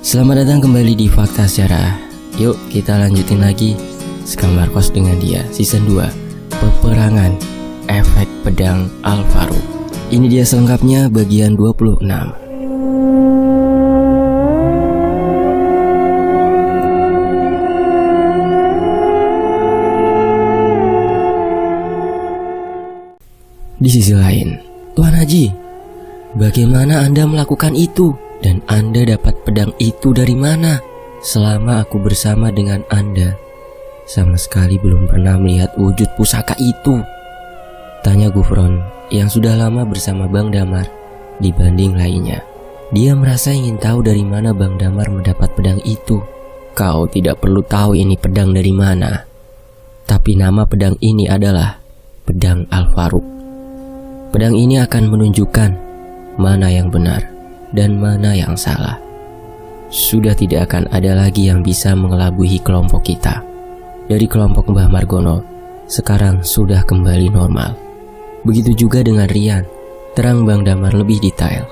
Selamat datang kembali di Fakta Sejarah. Yuk kita lanjutin lagi Skam Markos dengan dia Season 2 Peperangan Efek Pedang Al-Faruq. Ini dia selengkapnya bagian 26. Di sisi lain, Tuan Haji, bagaimana Anda melakukan itu? Dan Anda dapat pedang itu dari mana? Selama aku bersama dengan Anda, sama sekali belum pernah melihat wujud pusaka itu. Tanya Gufron yang sudah lama bersama Bang Damar dibanding lainnya. Dia merasa ingin tahu dari mana Bang Damar mendapat pedang itu. Kau tidak perlu tahu ini pedang dari mana. Tapi nama pedang ini adalah Pedang Al-Faruq. Pedang ini akan menunjukkan mana yang benar dan mana yang salah. Sudah tidak akan ada lagi yang bisa mengelabuhi kelompok kita. Dari kelompok Mbah Margono sekarang sudah kembali normal. Begitu juga dengan Rian. Terang Bang Damar lebih detail.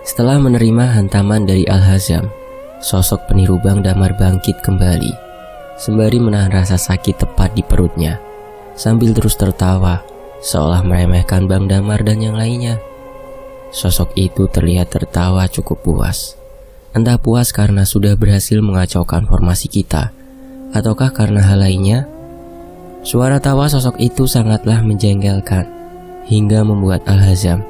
Setelah menerima hantaman dari Al-Hazam, sosok peniru Bang Damar bangkit kembali, sembari menahan rasa sakit tepat di perutnya, sambil terus tertawa seolah meremehkan Bang Damar dan yang lainnya. Sosok itu terlihat tertawa cukup puas. Entah puas karena sudah berhasil mengacaukan formasi kita, ataukah karena hal lainnya. Suara tawa sosok itu sangatlah menjengkelkan, hingga membuat Al-Hazam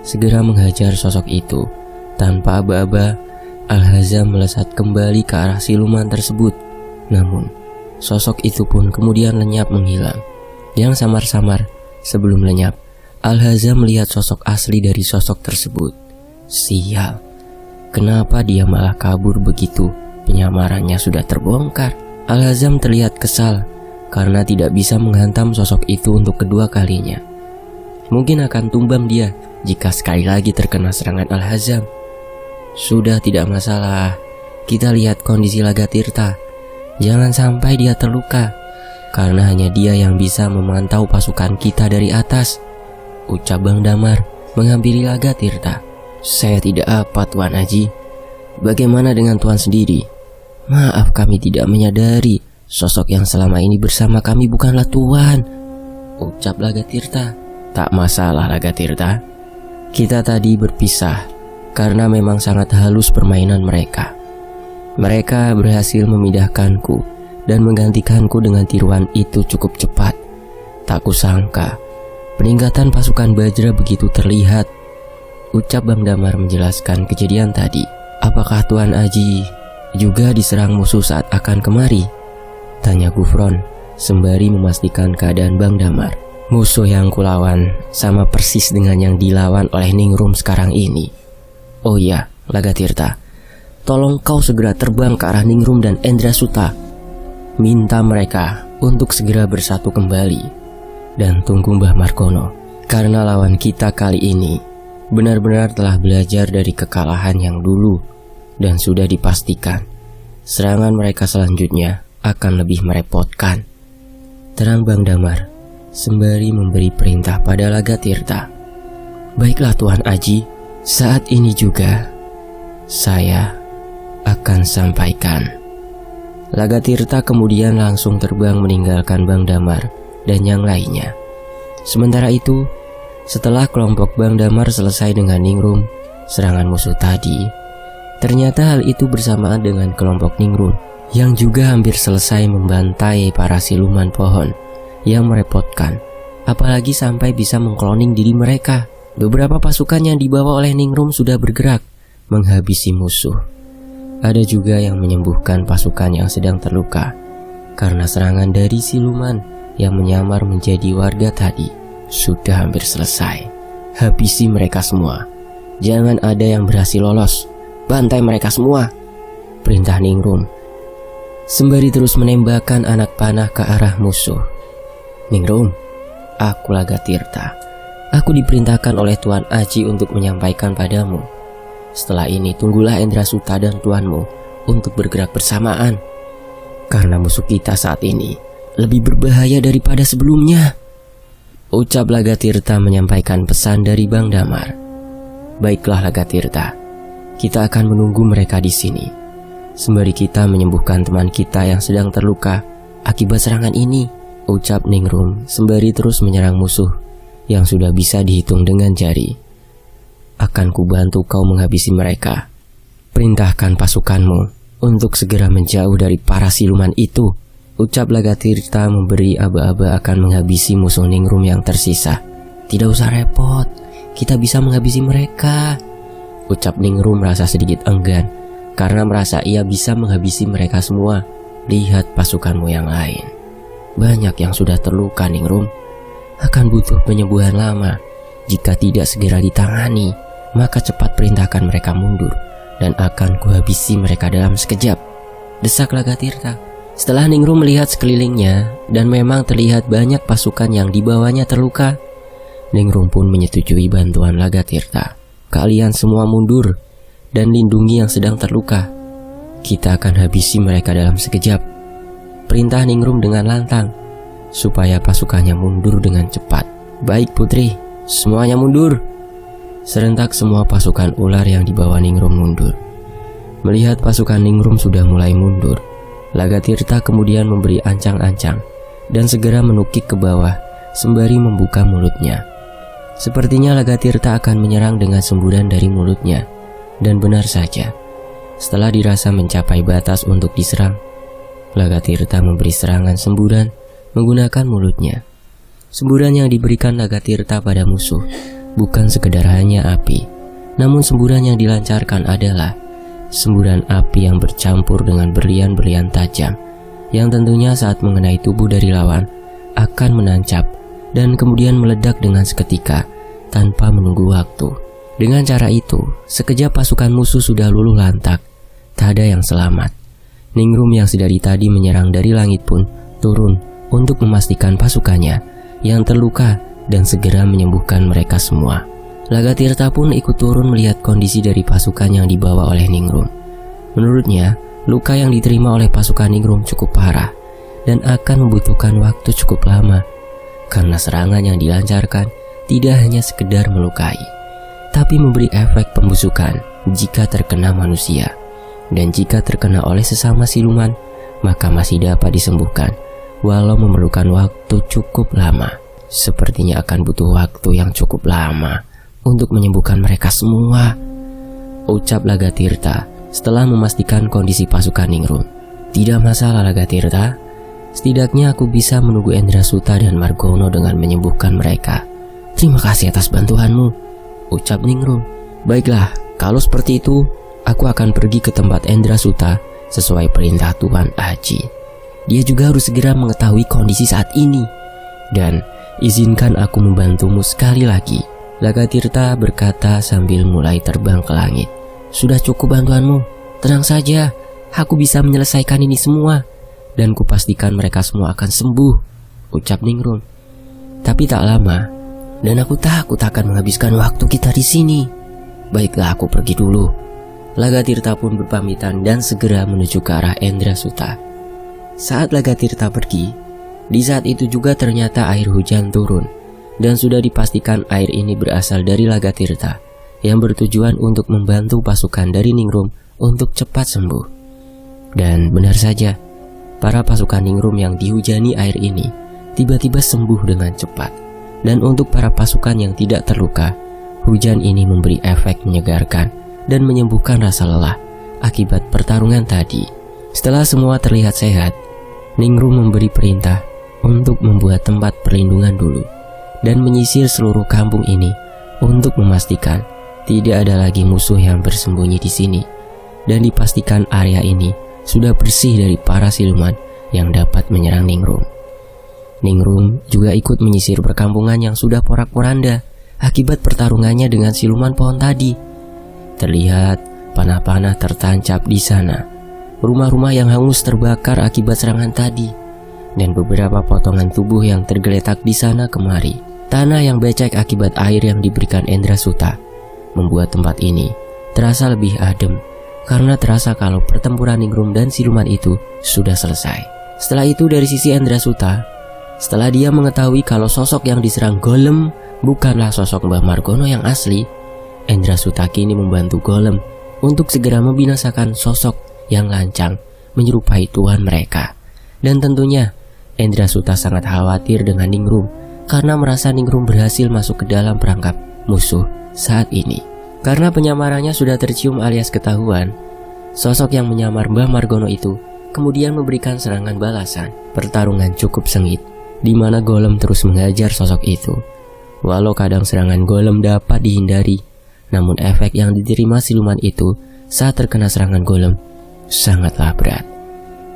segera menghajar sosok itu. Tanpa aba-aba, Al-Hazam melesat kembali ke arah siluman tersebut. Namun, sosok itu pun kemudian lenyap menghilang. Yang samar-samar sebelum lenyap, Al-Hazam melihat sosok asli dari sosok tersebut. Sial, kenapa dia malah kabur begitu? Penyamarannya sudah terbongkar. Al-Hazam terlihat kesal karena tidak bisa menghantam sosok itu untuk kedua kalinya. Mungkin akan tumbang dia jika sekali lagi terkena serangan Al-Hazam. Sudah tidak masalah, kita lihat kondisi Lagatirta. Jangan sampai dia terluka, karena hanya dia yang bisa memantau pasukan kita dari atas, ucap Bang Damar menghampiri Lagatirta. Saya tidak apa, Tuan Haji. Bagaimana dengan Tuan sendiri? Maaf, kami tidak menyadari sosok yang selama ini bersama kami bukanlah Tuan, ucap Lagatirta. Tak masalah Lagatirta. Kita tadi berpisah karena memang sangat halus permainan mereka. Mereka berhasil memindahkanku dan menggantikanku dengan tiruan itu cukup cepat. Tak kusangka peningkatan pasukan Bajra begitu terlihat, ucap Bang Damar menjelaskan kejadian tadi. Apakah Tuan Haji juga diserang musuh saat akan kemari? Tanya Gufron sembari memastikan keadaan Bang Damar. Musuh yang kulawan sama persis dengan yang dilawan oleh Ningrum sekarang ini. Oh iya, Lagatirta, tolong kau segera terbang ke arah Ningrum dan Endrasuta. Minta mereka untuk segera bersatu kembali. Dan tunggu Mbah Margono, karena lawan kita kali ini benar-benar telah belajar dari kekalahan yang dulu, dan sudah dipastikan serangan mereka selanjutnya akan lebih merepotkan, terang Bang Damar sembari memberi perintah pada Lagatirta. Baiklah Tuan Haji, saat ini juga saya akan sampaikan. Lagatirta kemudian langsung terbang meninggalkan Bang Damar dan yang lainnya. Sementara itu, setelah kelompok Bang Damar selesai dengan Ningrum serangan musuh tadi, ternyata hal itu bersamaan dengan kelompok Ningrum yang juga hampir selesai membantai para siluman pohon yang merepotkan, apalagi sampai bisa mengkloning diri mereka. Beberapa pasukan yang dibawa oleh Ningrum sudah bergerak menghabisi musuh. Ada juga yang menyembuhkan pasukan yang sedang terluka karena serangan dari siluman yang menyamar menjadi warga tadi. Sudah hampir selesai. Habisi mereka semua. Jangan ada yang berhasil lolos. Bantai mereka semua, perintah Ningrum sembari terus menembakkan anak panah ke arah musuh. Ningrum, aku Lagatirta. Aku diperintahkan oleh Tuan Haji untuk menyampaikan padamu. Setelah ini tunggulah Endrasuta dan tuanmu untuk bergerak bersamaan, karena musuh kita saat ini lebih berbahaya daripada sebelumnya, ucap Lagatirta menyampaikan pesan dari Bang Damar. Baiklah Lagatirta, kita akan menunggu mereka di sini. sembari kita menyembuhkan teman kita yang sedang terluka akibat serangan ini, ucap Ningrum sembari terus menyerang musuh yang sudah bisa dihitung dengan jari. Akan kubantu kau menghabisi mereka. Perintahkan pasukanmu untuk segera menjauh dari para siluman itu, ucap Lagatirta memberi aba-aba akan menghabisi musuh Ningrum yang tersisa. Tidak usah repot, kita bisa menghabisi mereka, ucap Ningrum merasa sedikit enggan karena merasa ia bisa menghabisi mereka semua. Lihat pasukanmu yang lain, banyak yang sudah terluka Ningrum. Akan butuh penyembuhan lama. Jika tidak segera ditangani, maka cepat perintahkan mereka mundur dan akan kuhabisi mereka dalam sekejap, desak Lagatirta. Setelah Ningrum melihat sekelilingnya dan memang terlihat banyak pasukan yang dibawanya terluka, Ningrum pun menyetujui bantuan Lagatirta. Kalian semua mundur dan lindungi yang sedang terluka. Kita akan habisi mereka dalam sekejap, perintah Ningrum dengan lantang, supaya pasukannya mundur dengan cepat. Baik putri, semuanya mundur. Serentak semua pasukan ular yang dibawa Ningrum mundur. Melihat pasukan Ningrum sudah mulai mundur, Lagatirta kemudian memberi ancang-ancang dan segera menukik ke bawah sembari membuka mulutnya. Sepertinya Lagatirta akan menyerang dengan semburan dari mulutnya. Dan benar saja, setelah dirasa mencapai batas untuk diserang, Lagatirta memberi serangan semburan menggunakan mulutnya. Semburan yang diberikan Lagatirta pada musuh bukan sekedar hanya api, namun semburan yang dilancarkan adalah semburan api yang bercampur dengan berlian-berlian tajam, yang tentunya saat mengenai tubuh dari lawan akan menancap dan kemudian meledak dengan seketika tanpa menunggu waktu. Dengan cara itu, sekejap pasukan musuh sudah luluh lantak, tak ada yang selamat. Ningrum yang sedari tadi menyerang dari langit pun turun untuk memastikan pasukannya yang terluka dan segera menyembuhkan mereka semua. Lagatirta pun ikut turun melihat kondisi dari pasukan yang dibawa oleh Ningrum. Menurutnya, luka yang diterima oleh pasukan Ningrum cukup parah dan akan membutuhkan waktu cukup lama, karena serangan yang dilancarkan tidak hanya sekedar melukai, tapi memberi efek pembusukan jika terkena manusia, dan jika terkena oleh sesama siluman, maka masih dapat disembuhkan walau memerlukan waktu cukup lama. Sepertinya akan butuh waktu yang cukup lama untuk menyembuhkan mereka semua, ucap Lagatirta setelah memastikan kondisi pasukan Ningrum. Tidak masalah Lagatirta, setidaknya aku bisa menunggu Endrasuta dan Margono dengan menyembuhkan mereka. Terima kasih atas bantuanmu, ucap Ningrum. Baiklah, kalau seperti itu, aku akan pergi ke tempat Endrasuta sesuai perintah Tuan Aji. Dia juga harus segera mengetahui kondisi saat ini. Dan izinkan aku membantumu sekali lagi, Lagatirta berkata sambil mulai terbang ke langit. Sudah cukup bantuanmu, tenang saja, aku bisa menyelesaikan ini semua, dan kupastikan mereka semua akan sembuh, ucap Ningrum. Tapi tak lama, dan aku takut akan menghabiskan waktu kita di sini. Baiklah, aku pergi dulu. Lagatirta pun berpamitan dan segera menuju ke arah Endrasuta. Saat Lagatirta pergi, di saat itu juga ternyata air hujan turun, dan sudah dipastikan air ini berasal dari Lagatirta yang bertujuan untuk membantu pasukan dari Ningrum untuk cepat sembuh. Dan benar saja, para pasukan Ningrum yang dihujani air ini tiba-tiba sembuh dengan cepat. Dan untuk para pasukan yang tidak terluka, hujan ini memberi efek menyegarkan dan menyembuhkan rasa lelah akibat pertarungan tadi. Setelah semua terlihat sehat, Ningrum memberi perintah untuk membuat tempat perlindungan dulu dan menyisir seluruh kampung ini untuk memastikan tidak ada lagi musuh yang bersembunyi di sini, dan dipastikan area ini sudah bersih dari para siluman yang dapat menyerang Ningrum. Ningrum juga ikut menyisir perkampungan yang sudah porak-poranda akibat pertarungannya dengan siluman pohon tadi. Terlihat panah-panah tertancap di sana, rumah-rumah yang hangus terbakar akibat serangan tadi, dan beberapa potongan tubuh yang tergeletak di sana kemari. Tanah yang becek akibat air yang diberikan Endrasuta membuat tempat ini terasa lebih adem, karena terasa kalau pertempuran Ningrum dan siluman itu sudah selesai. Setelah itu dari sisi Endrasuta, setelah dia mengetahui kalau sosok yang diserang Golem bukanlah sosok Mbah Margono yang asli, Endrasuta kini membantu Golem untuk segera membinasakan sosok yang lancang menyerupai tuan mereka. Dan tentunya Endrasuta sangat khawatir dengan Ningrum karena merasa Ningrum berhasil masuk ke dalam perangkap musuh saat ini. Karena penyamarannya sudah tercium alias ketahuan, sosok yang menyamar Mbah Margono itu kemudian memberikan serangan balasan. Pertarungan cukup sengit, di mana Golem terus mengajar sosok itu. Walau kadang serangan Golem dapat dihindari, namun efek yang diterima siluman itu saat terkena serangan Golem sangatlah berat.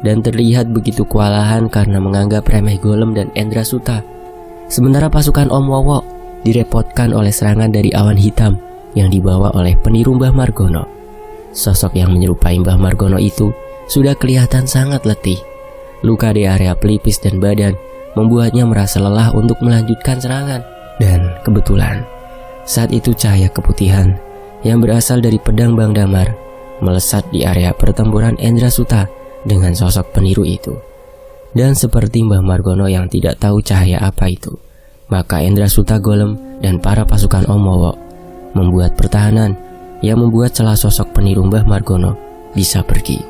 Dan terlihat begitu kewalahan karena menganggap remeh Golem dan Endrasuta. Sementara pasukan Om Wowo direpotkan oleh serangan dari awan hitam yang dibawa oleh peniru Mbah Margono. Sosok yang menyerupai Mbah Margono itu sudah kelihatan sangat letih. Luka di area pelipis dan badan membuatnya merasa lelah untuk melanjutkan serangan. Dan kebetulan saat itu cahaya keputihan yang berasal dari pedang Bang Damar melesat di area pertempuran Endrasuta dengan sosok peniru itu. Dan seperti Mbah Margono yang tidak tahu cahaya apa itu, maka Endrasuta, Golem, dan para pasukan Om Wowo membuat pertahanan yang membuat celah sosok peniru Mbah Margono bisa pergi.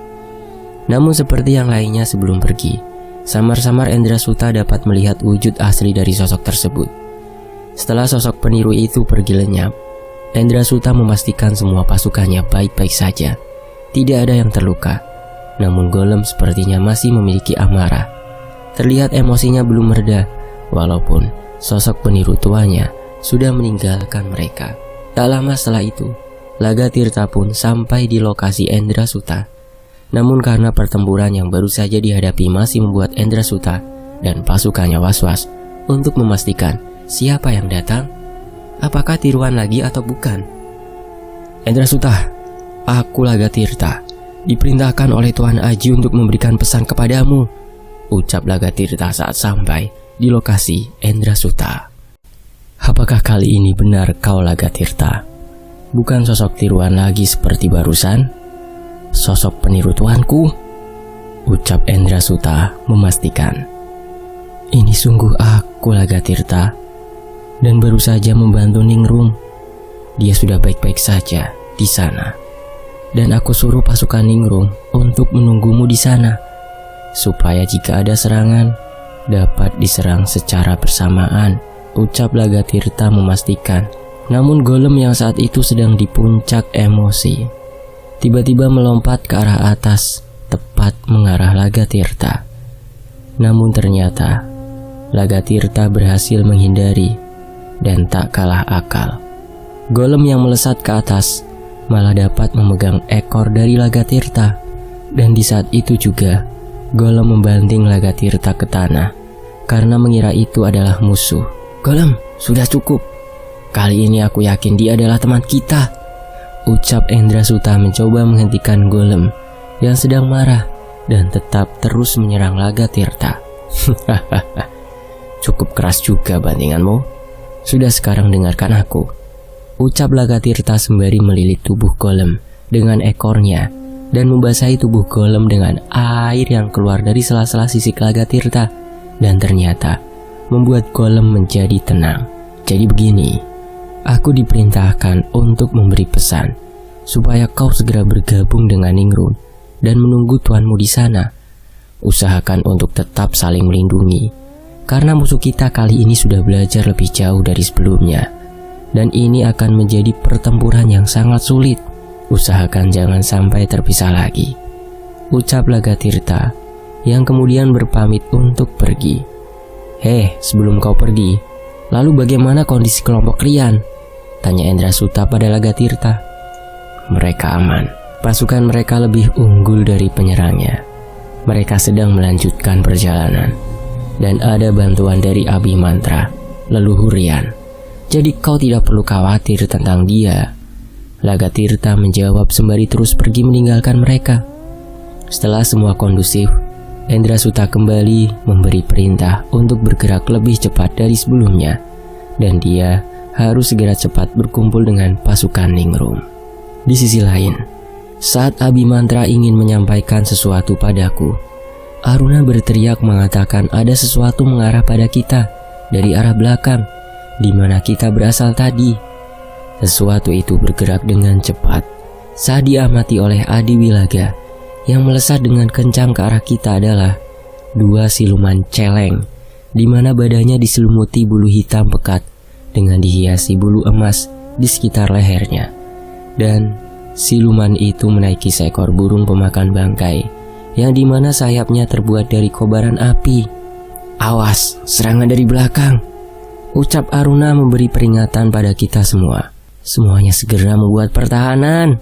Namun seperti yang lainnya sebelum pergi, samar-samar Endrasuta dapat melihat wujud asli dari sosok tersebut. Setelah sosok peniru itu pergi lenyap, Endrasuta memastikan semua pasukannya baik-baik saja. Tidak ada yang terluka. Namun Golem sepertinya masih memiliki amarah. Terlihat emosinya belum mereda, walaupun sosok peniru tuanya sudah meninggalkan mereka. Tak lama setelah itu, Lagatirta pun sampai di lokasi Endrasuta. Namun karena pertempuran yang baru saja dihadapi masih membuat Endrasuta dan pasukannya was-was untuk memastikan siapa yang datang, apakah tiruan lagi atau bukan. Endrasuta, aku Lagatirta, diperintahkan oleh Tuan Aji untuk memberikan pesan kepadamu, ucap Lagatirta saat sampai di lokasi Endrasuta. Apakah kali ini benar kau Lagatirta? Bukan sosok tiruan lagi seperti barusan? Sosok peniru tuanku, ucap Endrasuta memastikan. Ini sungguh aku Lagatirta, dan baru saja membantu Ningrum. Dia sudah baik-baik saja di sana. Dan aku suruh pasukan Ningrum untuk menunggumu di sana, supaya jika ada serangan dapat diserang secara bersamaan, ucap Lagatirta memastikan. Namun Golem yang saat itu sedang di puncak emosi tiba-tiba melompat ke arah atas, tepat mengarah Lagatirta. Namun ternyata Lagatirta berhasil menghindari dan tak kalah akal. Golem yang melesat ke atas malah dapat memegang ekor dari Lagatirta. Dan di saat itu juga Golem membanting Lagatirta ke tanah karena mengira itu adalah musuh. Golem, sudah cukup. Kali ini aku yakin dia adalah teman kita, ucap Endrasuta mencoba menghentikan Golem yang sedang marah dan tetap terus menyerang Lagatirta. Cukup keras juga bandinganmu. Sudah, sekarang dengarkan aku, ucap Lagatirta sembari melilit tubuh Golem dengan ekornya dan membasahi tubuh Golem dengan air yang keluar dari sela-sela sisik Lagatirta, dan ternyata membuat Golem menjadi tenang. Jadi begini, aku diperintahkan untuk memberi pesan supaya kau segera bergabung dengan Ningrum dan menunggu tuanmu di sana. Usahakan untuk tetap saling melindungi, karena musuh kita kali ini sudah belajar lebih jauh dari sebelumnya, dan ini akan menjadi pertempuran yang sangat sulit. Usahakan jangan sampai terpisah lagi, ucap Lagatirta yang kemudian berpamit untuk pergi. Sebelum kau pergi, lalu bagaimana kondisi kelompok Rian? Tanya Endrasuta pada Lagatirta. Mereka aman. Pasukan mereka lebih unggul dari penyerangnya. Mereka sedang melanjutkan perjalanan. Dan ada bantuan dari Abimantra, leluhur Rian. Jadi kau tidak perlu khawatir tentang dia. Lagatirta menjawab sembari terus pergi meninggalkan mereka. Setelah semua kondusif, Endrasuta kembali memberi perintah untuk bergerak lebih cepat dari sebelumnya, dan dia harus segera cepat berkumpul dengan pasukan Ningrum. Di sisi lain, saat Abimantra ingin menyampaikan sesuatu padaku, Aruna berteriak mengatakan ada sesuatu mengarah pada kita dari arah belakang, di mana kita berasal tadi. Sesuatu itu bergerak dengan cepat saat diamati oleh Adiwilaga yang melesat dengan kencang ke arah kita adalah dua siluman celeng, di mana badannya diselimuti bulu hitam pekat dengan dihiasi bulu emas di sekitar lehernya. Dan siluman itu menaiki seekor burung pemakan bangkai, yang dimana sayapnya terbuat dari kobaran api. "Awas, serangan dari belakang," ucap Aruna memberi peringatan pada kita semua. "Semuanya segera membuat pertahanan,"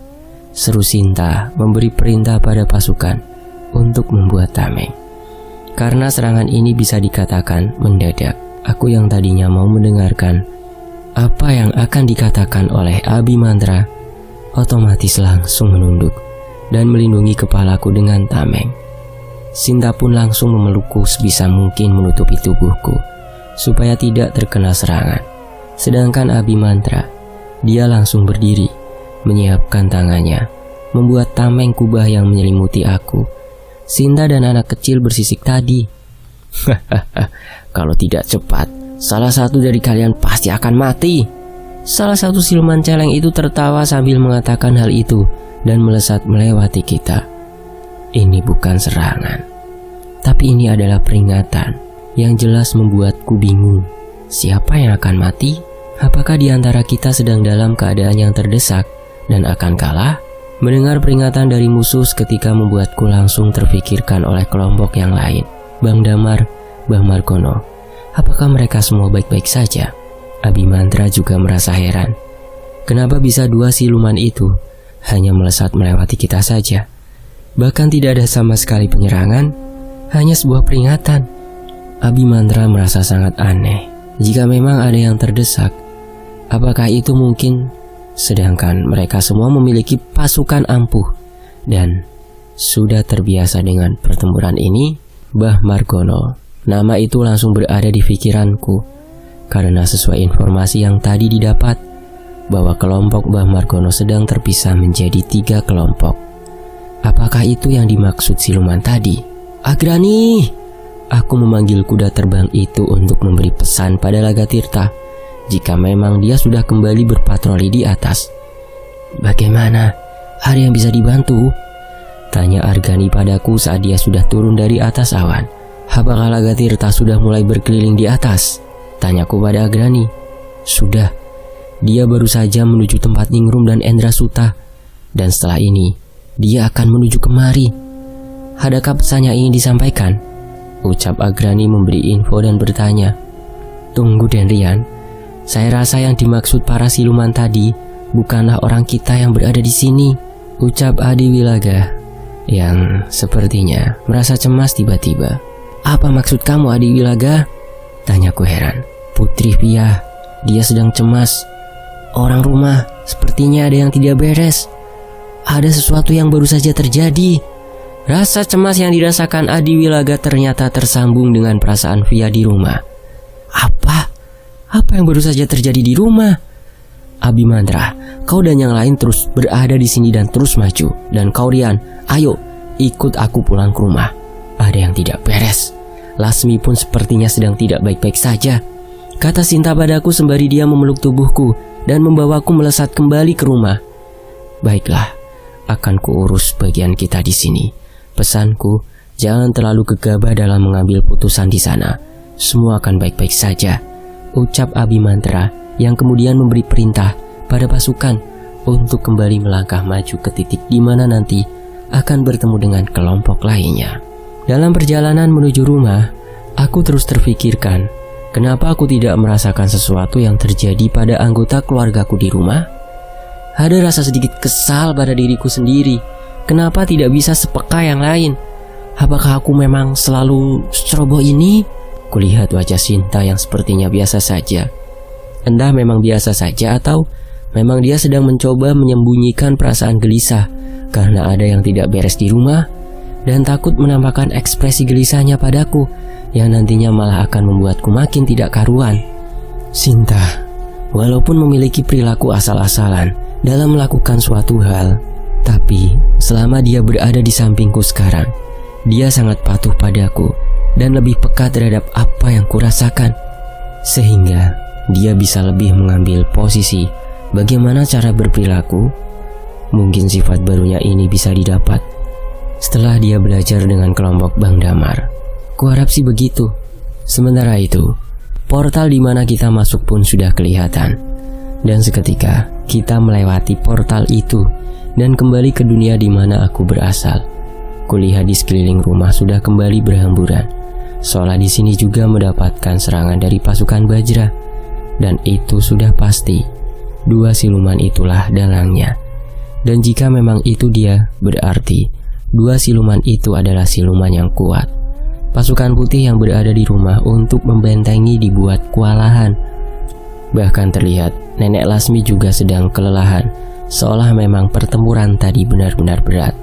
seru Sinta memberi perintah pada pasukan untuk membuat tameng. Karena serangan ini bisa dikatakan mendadak, aku yang tadinya mau mendengarkan apa yang akan dikatakan oleh Abimantra, otomatis langsung menunduk dan melindungi kepalaku dengan tameng. Sinta pun langsung memelukku sebisa mungkin menutupi tubuhku supaya tidak terkena serangan. Sedangkan Abimantra, dia langsung berdiri, menyiapkan tangannya, membuat tameng kubah yang menyelimuti aku. Sinta dan anak kecil bersisik tadi. "Kalau tidak cepat, salah satu dari kalian pasti akan mati." Salah satu siluman celeng itu tertawa sambil mengatakan hal itu dan melesat melewati kita. Ini bukan serangan, tapi ini adalah peringatan yang jelas membuatku bingung. Siapa yang akan mati? Apakah di antara kita sedang dalam keadaan yang terdesak dan akan kalah? Mendengar peringatan dari musuh seketika membuatku langsung terfikirkan oleh kelompok yang lain. Bang Damar, Bang Margono, apakah mereka semua baik-baik saja? Abimantra juga merasa heran. Kenapa bisa dua siluman itu hanya melesat melewati kita saja? Bahkan tidak ada sama sekali penyerangan, hanya sebuah peringatan. Abimantra merasa sangat aneh. Jika memang ada yang terdesak, apakah itu mungkin? Sedangkan mereka semua memiliki pasukan ampuh dan sudah terbiasa dengan pertempuran ini. Bah Margono, nama itu langsung berada di pikiranku karena sesuai informasi yang tadi didapat bahwa kelompok Bah Margono sedang terpisah menjadi 3 kelompok. Apakah itu yang dimaksud siluman tadi? "Agrani!" Aku memanggil kuda terbang itu untuk memberi pesan pada Lagatirta jika memang dia sudah kembali berpatroli di atas. "Bagaimana? Ada yang bisa dibantu?" tanya Argani padaku saat dia sudah turun dari atas awan. "Apakah Lagatirta sudah mulai berkeliling di atas?" tanyaku pada Agrani. "Sudah. Dia baru saja menuju tempat Ningrum dan Endra Suta, dan setelah ini dia akan menuju kemari." "Adakah pesannya ingin disampaikan?" ucap Agrani memberi info dan bertanya. "Tunggu Denrian, saya rasa yang dimaksud para siluman tadi bukanlah orang kita yang berada di sini," ucap Adi Wilaga yang sepertinya merasa cemas tiba-tiba. "Apa maksud kamu, Adi Wilaga?" tanyaku heran. "Putri Pia, dia sedang cemas. Orang rumah, sepertinya ada yang tidak beres. Ada sesuatu yang baru saja terjadi." Rasa cemas yang dirasakan Adi Wilaga ternyata tersambung dengan perasaan Via di rumah. Apa yang baru saja terjadi di rumah? "Abimantra, kau dan yang lain terus berada di sini dan terus maju. Dan kau Rian, ayo ikut aku pulang ke rumah. Ada yang tidak beres. Lasmi pun sepertinya sedang tidak baik-baik saja," kata Sinta padaku sembari dia memeluk tubuhku dan membawaku melesat kembali ke rumah. "Baiklah, akan kuurus bagian kita di sini. Pesanku, jangan terlalu gegabah dalam mengambil putusan di sana. Semua akan baik-baik saja," ucap Abimantra yang kemudian memberi perintah pada pasukan untuk kembali melangkah maju ke titik di mana nanti akan bertemu dengan kelompok lainnya. Dalam perjalanan menuju rumah, aku terus terfikirkan, kenapa aku tidak merasakan sesuatu yang terjadi pada anggota keluargaku di rumah? Ada rasa sedikit kesal pada diriku sendiri. Kenapa tidak bisa sepeka yang lain? Apakah aku memang selalu ceroboh ini? Kulihat wajah Sinta yang sepertinya biasa saja. Entah memang biasa saja atau memang dia sedang mencoba menyembunyikan perasaan gelisah karena ada yang tidak beres di rumah dan takut menampakkan ekspresi gelisahnya padaku yang nantinya malah akan membuatku makin tidak karuan. Sinta, walaupun memiliki perilaku asal-asalan dalam melakukan suatu hal, tapi selama dia berada di sampingku sekarang, dia sangat patuh padaku dan lebih peka terhadap apa yang kurasakan, sehingga dia bisa lebih mengambil posisi bagaimana cara berperilaku. Mungkin sifat barunya ini bisa didapat setelah dia belajar dengan kelompok Bang Damar. Kuharap sih begitu. Sementara itu, portal di mana kita masuk pun sudah kelihatan. Dan seketika kita melewati portal itu dan kembali ke dunia di mana aku berasal. Kulihat di sekeliling rumah sudah kembali berhamburan, seolah di sini juga mendapatkan serangan dari pasukan Bajra. Dan itu sudah pasti, 2 siluman itulah dalangnya. Dan jika memang itu dia, berarti 2 siluman itu adalah siluman yang kuat. Pasukan putih yang berada di rumah untuk membentengi dibuat kewalahan. Bahkan terlihat Nenek Lasmi juga sedang kelelahan, seolah memang pertempuran tadi benar-benar berat.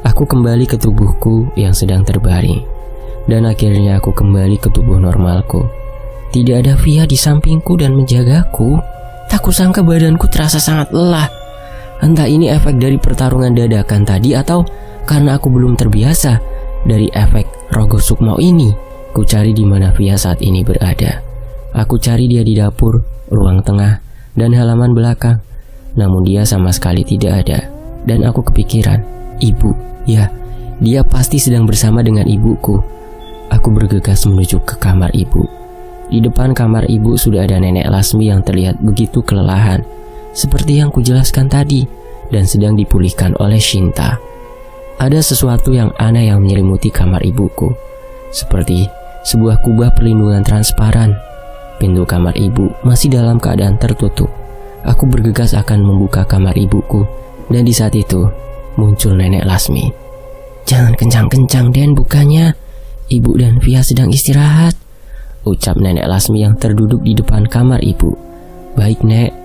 Aku kembali ke tubuhku yang sedang terbaring, dan akhirnya aku kembali ke tubuh normalku. Tidak ada Via di sampingku dan menjagaku. Tak kusangka badanku terasa sangat lelah. Entah ini efek dari pertarungan dadakan tadi atau karena aku belum terbiasa dari efek Rogo Sukmo ini. Ku cari di mana Via saat ini berada. Aku cari dia di dapur, ruang tengah, dan halaman belakang. Namun dia sama sekali tidak ada. Dan aku kepikiran, ibu, ya, dia pasti sedang bersama dengan ibuku. Aku bergegas menuju ke kamar ibu. Di depan kamar ibu sudah ada Nenek Lasmi yang terlihat begitu kelelahan, seperti yang kujelaskan tadi, dan sedang dipulihkan oleh Shinta. Ada sesuatu yang aneh yang menyelimuti kamar ibuku, seperti sebuah kubah perlindungan transparan. Pintu kamar ibu masih dalam keadaan tertutup. Aku bergegas akan membuka kamar ibuku, dan di saat itu muncul Nenek Lasmi. "Jangan kencang-kencang, Den, bukanya. Ibu dan Via sedang istirahat," ucap Nenek Lasmi yang terduduk di depan kamar ibu. "Baik, Nek."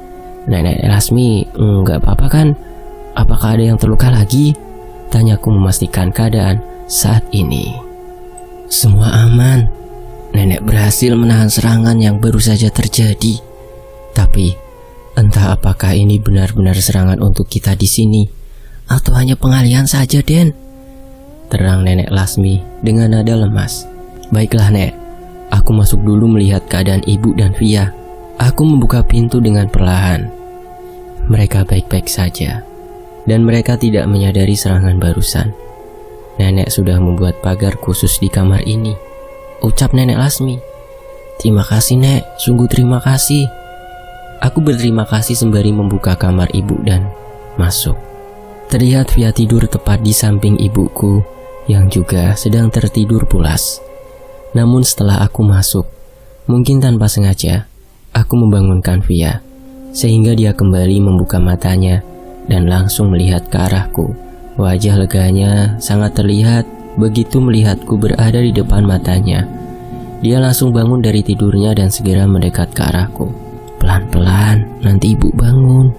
Nenek Lasmi, "Enggak apa-apa kan? Apakah ada yang terluka lagi?" tanyaku memastikan keadaan saat ini. "Semua aman. Nenek berhasil menahan serangan yang baru saja terjadi. Tapi entah apakah ini benar-benar serangan untuk kita di sini atau hanya pengalihan saja, Den," terang Nenek Lasmi dengan nada lemas. "Baiklah, Nek. Aku masuk dulu melihat keadaan ibu dan Via." Aku membuka pintu dengan perlahan. Mereka baik-baik saja, dan mereka tidak menyadari serangan barusan. Nenek sudah membuat pagar khusus di kamar ini, ucap Nenek Lasmi. "Terima kasih, Nek. Sungguh terima kasih." Aku berterima kasih sembari membuka kamar ibu dan masuk. Terlihat Via tidur tepat di samping ibuku yang juga sedang tertidur pulas. Namun setelah aku masuk, mungkin tanpa sengaja, aku membangunkan Via, sehingga dia kembali membuka matanya dan langsung melihat ke arahku. Wajah leganya sangat terlihat begitu melihatku berada di depan matanya. Dia langsung bangun dari tidurnya dan segera mendekat ke arahku. "Pelan-pelan, nanti ibu bangun,"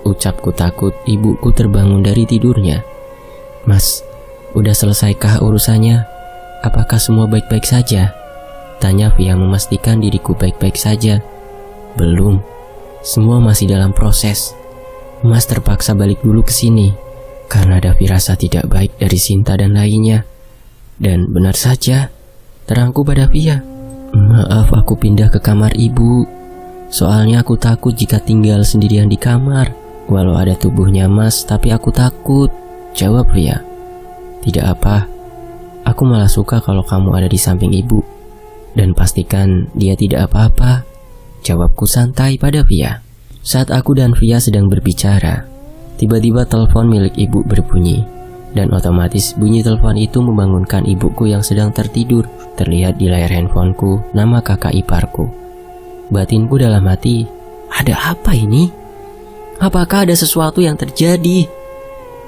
ucapku takut ibuku terbangun dari tidurnya. "Mas, udah selesaikah urusannya? Apakah semua baik-baik saja?" tanya Via memastikan diriku baik-baik saja. "Belum, semua masih dalam proses. Mas terpaksa balik dulu ke sini karena ada firasat tidak baik dari Sinta dan lainnya." "Dan benar saja," terangku pada Via. "Maaf, aku pindah ke kamar ibu. Soalnya aku takut jika tinggal sendirian di kamar. Walau ada tubuhnya Mas, tapi aku takut," jawab Via. "Tidak apa, aku malah suka kalau kamu ada di samping ibu. Dan pastikan dia tidak apa-apa," jawabku santai pada Via. Saat aku dan Via sedang berbicara, tiba-tiba telepon milik ibu berbunyi. Dan otomatis bunyi telepon itu membangunkan ibuku yang sedang tertidur. Terlihat di layar handphoneku nama kakak iparku. Batinku dalam hati, ada apa ini? Apakah ada sesuatu yang terjadi?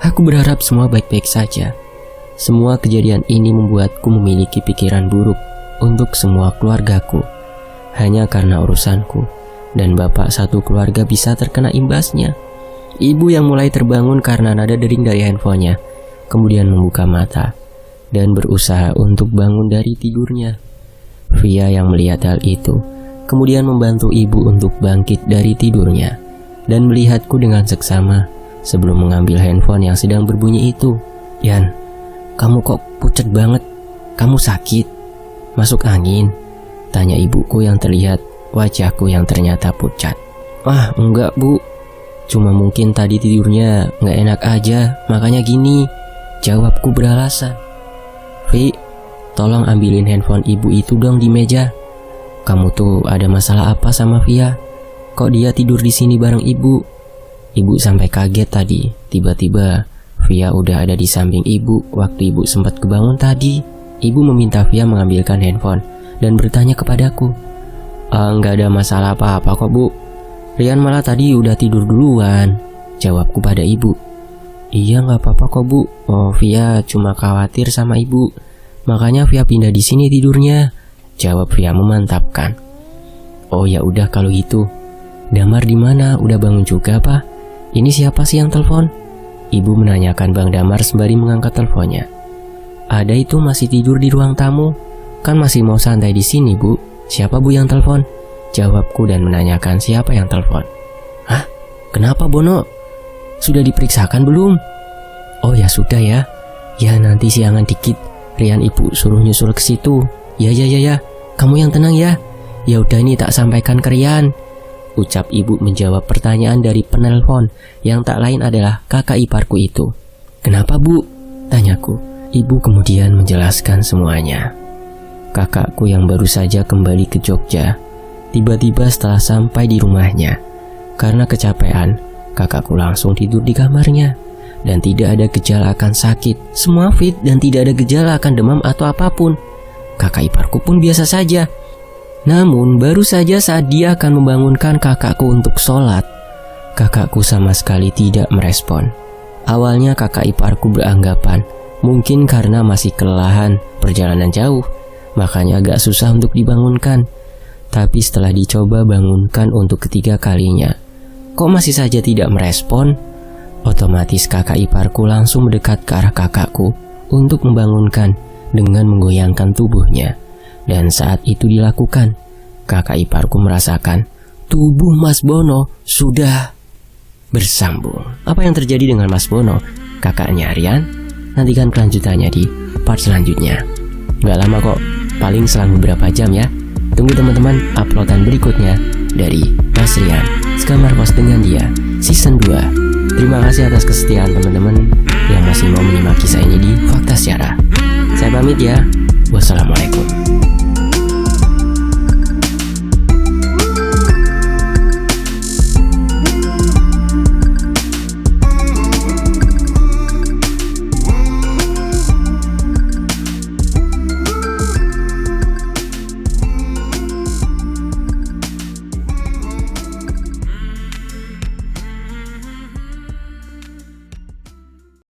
Aku berharap semua baik-baik saja. Semua kejadian ini membuatku memiliki pikiran buruk untuk semua keluargaku. Hanya karena urusanku, dan bapak satu keluarga bisa terkena imbasnya. Ibu yang mulai terbangun karena nada dering dari handphonenya, kemudian membuka mata dan berusaha untuk bangun dari tidurnya. Via yang melihat hal itu, kemudian membantu ibu untuk bangkit dari tidurnya dan melihatku dengan seksama sebelum mengambil handphone yang sedang berbunyi itu. "Yan, kamu kok pucat banget? Kamu sakit? Masuk angin?" tanya ibuku yang terlihat wajahku yang ternyata pucat. "Wah, enggak, Bu. Cuma mungkin tadi tidurnya nggak enak aja, makanya gini," Jawabku beralasan. Vi, tolong ambilin handphone ibu itu dong di meja. Kamu tuh ada masalah apa sama Via? Kok dia tidur di sini bareng ibu? Ibu sampai kaget tadi. Tiba-tiba Via udah ada di samping ibu waktu ibu sempat kebangun tadi. Ibu meminta Via mengambilkan handphone dan bertanya kepadaku. Nggak ada masalah apa-apa kok bu. Rian malah tadi udah tidur duluan. Jawabku pada ibu. Iya nggak apa-apa kok bu. Oh Via cuma khawatir sama ibu. Makanya Via pindah di sini tidurnya. Jawab Via memantapkan. Oh ya udah kalau gitu. Damar di mana? Udah bangun juga apa? Ini siapa sih yang telepon? Ibu menanyakan Bang Damar sembari mengangkat teleponnya. Ada itu masih tidur di ruang tamu. Kan masih mau santai di sini bu. Siapa bu yang telepon? Jawabku dan menanyakan siapa yang telepon. Hah? Kenapa Bono? Sudah diperiksakan belum? Oh ya sudah ya. Ya nanti siangan dikit Rian ibu suruh nyusul ke situ. Ya. Kamu yang tenang ya. Ya udah ini tak sampaikan ke Rian. Ucap ibu menjawab pertanyaan dari penelpon yang tak lain adalah kakak iparku itu. Kenapa bu? Tanyaku. Ibu kemudian menjelaskan semuanya. Kakakku yang baru saja kembali ke Jogja, tiba-tiba setelah sampai di rumahnya, karena kecapean, kakakku langsung tidur di kamarnya dan tidak ada gejala akan sakit. Semua fit dan tidak ada gejala akan demam atau apapun. Kakak iparku pun biasa saja. Namun baru saja saat dia akan membangunkan kakakku untuk sholat, kakakku sama sekali tidak merespon. Awalnya kakak iparku beranggapan mungkin karena masih kelelahan perjalanan jauh, makanya agak susah untuk dibangunkan. Tapi setelah dicoba bangunkan untuk ketiga kalinya, kok masih saja tidak merespon? Otomatis kakak iparku langsung mendekat ke arah kakakku untuk membangunkan dengan menggoyangkan tubuhnya. Dan saat itu dilakukan, kakak iparku merasakan tubuh Mas Bono sudah bersambung. Apa yang terjadi dengan Mas Bono, kakaknya Rian? Nantikan kelanjutannya di part selanjutnya. Gak lama kok, paling selang beberapa jam ya. Tunggu teman-teman uploadan berikutnya dari Mas Rian, Sekamar Kos dengan Dia, Season 2. Terima kasih atas kesetiaan teman-teman yang masih mau menyimak kisah ini di Fakta Sejarah. Saya pamit ya. Wassalamualaikum.